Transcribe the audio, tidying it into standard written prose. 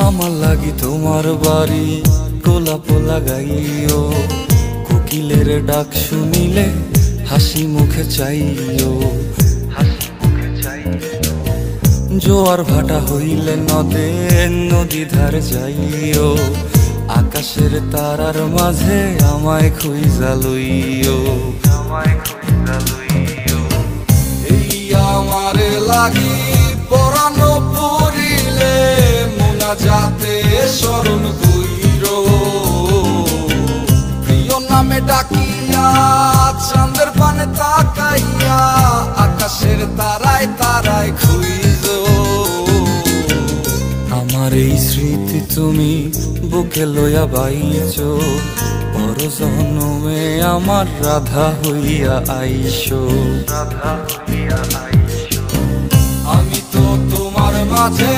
আমার লাগি তোমার বাড়ি গোলাপ লাগাইও, কোকিলের ডাক শুনিলে হাসি মুখে চাইও, জোয়ার ভাটা হইলে নদে নদী ধার যাইও, আকাশের তারার মাঝে আমায় খুঁজা লইও, এই আমারে লাগি পরানো পড়িলে মোনাজাতে স্মরণ কইরো, প্রিয় নামে ডাকিয়া চাঁদের পানে তাকাইয়া আকাশের তারায় তারায় খুঁজো। আমার এই স্মৃতি তুমি বুকে লইয়া বাইছো, পর জন্মে আমার রাধা হইয়া আইসো, আমি তো তোমার মাঝে